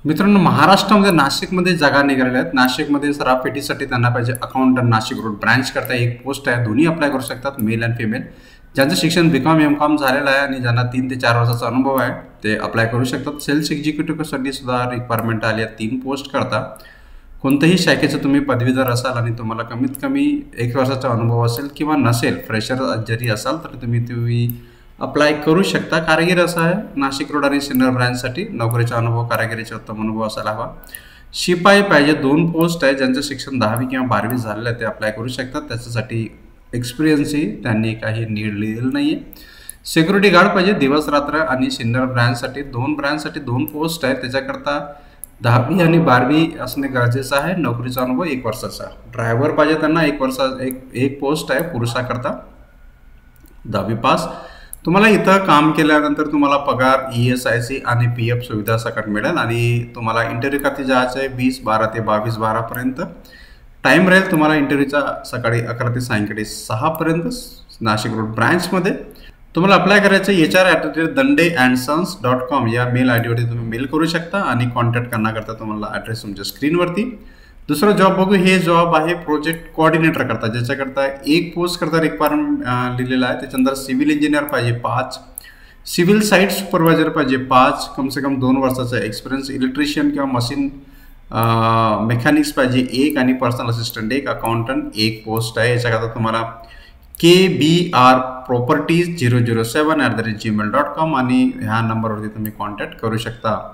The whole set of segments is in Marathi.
मित्रांनो, महाराष्ट्रामध्ये नाशिकमध्ये जागा निघालेल्या आहेत. नाशिकमध्ये सराफपेटीसाठी त्यांना पाहिजे अकाउंटंट, नाशिक रोड ब्रांच करता एक पोस्ट आहे. दोन्ही अप्लाय करू शकतात, मेल आणि फिमेल. ज्यांचं शिक्षण बीकॉम एमकॉम झालेलं आहे आणि ज्यांना 3 ते 4 वर्षाचा अनुभव आहे ते अप्लाय करू शकतात. सेल्स एक्झिक्युटिव्हसाठी सुद्धा रिक्वायरमेंट आली आहे. 3 पोस्ट करता. कोणत्याही शाखेचं तुम्ही पदवीधर असाल आणि तुम्हाला कमीत कमी 1 वर्षाचा अनुभव असेल किंवा नसेल, फ्रेशर जरी असाल तर तुम्ही अप्लाय करू शकता. कारागीर असं आहे, नाशिक रोड आणि सिन्नर ब्रांचसाठी नोकरीचा अनुभव, कारागिरीचा उत्तम अनुभव असायला हवा. शिपाई पाहिजे, 2 पोस्ट आहे. ज्यांचं शिक्षण 10वी किंवा 12वी झालेलं आहे ते अप्लाय करू शकतात. त्याच्यासाठी एक्सपिरियन्सही त्यांनी काही नीड लिहिलेलं नाही आहे. सिक्युरिटी गार्ड पाहिजे दिवस रात्र आणि सिन्नर ब्रांचसाठी 2 पोस्ट आहे. त्याच्याकरता 10वी आणि 12वी असणे गरजेचं आहे. नोकरीचा अनुभव 1 वर्षाचा. ड्रायव्हर पाहिजे त्यांना 1 पोस्ट आहे पुरुषाकरता, 10वी पास. तुम्हाला इथं काम केल्यानंतर तुम्हाला पगार, ESIC आणि PF सुविधा सकट मिळेल आणि तुम्हाला इंटरव्ह्यू खाती जायचं आहे 20/12 ते 22/12 पर्यंत. टाईम राहील तुम्हाला इंटरव्ह्यूचा सकाळी 11 ते सायंकाळी 6 पर्यंत नाशिक रोड ब्रांचमध्ये. तुम्हाला अप्लाय करायचं hr@dandeandsons.com या मेल ID वरती तुम्ही मेल करू शकता आणि कॉन्टॅक्ट करण्याकरता तुम्हाला ॲड्रेस तुमच्या स्क्रीनवरती. दुसरा जॉब बघू, हे जॉब आहे प्रोजेक्ट कोऑर्डिनेटर करता, ज्याच्याकरता 1 पोस्ट करता रिक्वायरमेंट लिहिलेला आहे. त्याच्यानंतर सिव्हिल इंजिनियर पाहिजे 5, सिव्हिल साईट सुपरवायझर पाहिजे 5, कम से कम 2 वर्षाचा एक्सपिरियन्स. इलेक्ट्रिशियन किंवा मशीन मेकॅनिक्स पाहिजे 1 आणि पर्सनल असिस्टंट 1, अकाउंटंट 1 पोस्ट आहे. याच्याकरता तुम्हाला kbrproperties007@gmail.com आणि ह्या नंबरवरती तुम्ही कॉन्टॅक्ट करू शकता.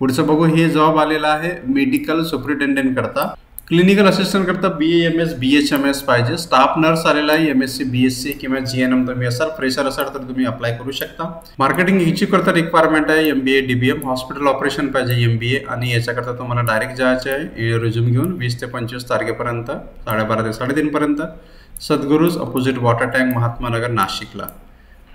पुढचं बघू, हे जॉब आलेला आहे मेडिकल सुपरिटेंडेंट करता, क्लिनिकल असिस्टंट करता BAMS BHMS पाहिजे. स्टाफ नर्स आलेला आहे MSc BSc किंवा GNM तुम्ही असाल, फ्रेशर असाल तर तुम्ही अप्लाय करू शकता. मार्केटिंग इच्छुक करता रिक्वायरमेंट आहे MBA DBM. हॉस्पिटल ऑपरेशन पाहिजे MBA आणि याच्याकरता तुम्हाला डायरेक्ट जायचे आहे रिझ्यूम घेऊन 20 ते 25 तारखेपर्यंत, 12:30 ते 3:30 पर्यंत. सद्गुरूज अपोजिट वॉटर टँक, महात्मानगर, नाशिकला.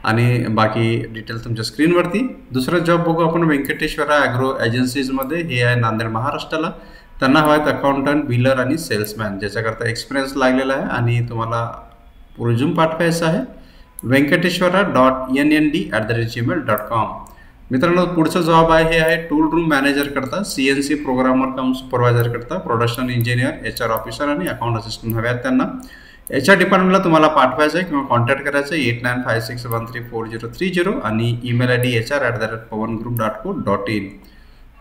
आणि बाकी डिटेल तुमच्या स्क्रीनवरती. दुसरा जॉब बघू आपण व्यंकटेश्वरा ॲग्रो एजन्सीजमध्ये. हे आहे नांदेड महाराष्ट्राला. त्यांना हवा आहेत अकाउंटंट, बिलर आणि सेल्समॅन, ज्याच्याकरता एक्सपिरियन्स लागलेला आहे आणि तुम्हाला रिझ्यूम पाठवायचा आहे venkateshwara.nnd@gmail.com. मित्रांनो, पुढचा जॉब आहे, हे आहे टूल रूम मॅनेजर करता, CNC प्रोग्रामर कम सुपरवायझर करता, प्रोडक्शन इंजिनियर, HR ऑफिसर आणि अकाउंट असिस्टंट हवे आहेत त्यांना. HR डिपार्टमेंटला तुम्हाला पाठवायचं आहे किंवा कॉन्टॅक्ट करायचं आहे 8956134030 आणि ईमेल ID hr@pawangroup.co.in.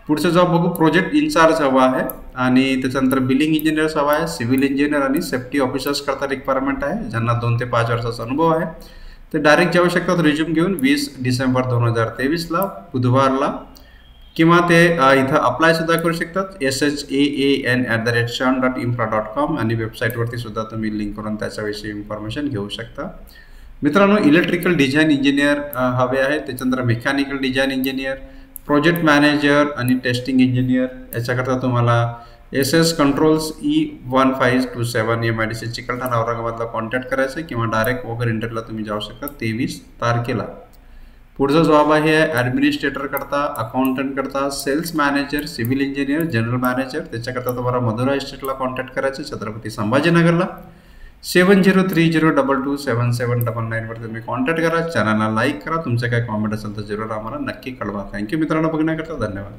पुढचा जॉब बघू, प्रोजेक्ट इन्चार्ज हवा आहे आणि त्याच्यानंतर बिलिंग इंजिनियर्स हवा आहे, सिव्हिल इंजिनियर आणि सेफ्टी ऑफिसर्स करता रिक्वायरमेंट आहे. ज्यांना 2 ते 5 वर्षाचा अनुभव आहे ते डायरेक्ट जाऊ शकतात रिझ्यूम घेऊन 20 डिसेंबर 2023ला बुधवारला, किंवा ते इथं अप्लाय सुद्धा करू शकतात shaan@shan.infra.com आणि वेबसाईटवरती सुद्धा तुम्ही लिंक करून त्याच्याविषयी इन्फॉर्मेशन घेऊ शकता. मित्रांनो, इलेक्ट्रिकल डिझाईन इंजिनियर हवे आहे, त्याच्यानंतर mechanical design engineer, project manager आणि टेस्टिंग इंजिनियर. याच्याकरता तुम्हाला SS controls E1527 MIDC Chikalthana औरंगाबादला कॉन्टॅक्ट करायचं किंवा डायरेक्ट वगैरे इंटरव्ह्यूला तुम्ही जाऊ शकता 23 तारखेला. पुढचा जॉब आहे ॲडमिनिस्ट्रेटर करता, अकाउंटंट करता, sales manager, civil engineer, general manager. त्याच्याकरता तुम्हाला मधुरा इस्टेटला कॉन्टॅक्ट करायचं, छत्रपती संभाजीनगरला. 7030227799 वर तुम्ही कॉन्टॅक्ट करा. चॅनलला लाईक करा. तुमचे काय कॉमेंट असेल तर जरूर आम्हाला नक्की कळवा. थँक्यू मित्रांनो बघण्याकरता. धन्यवाद.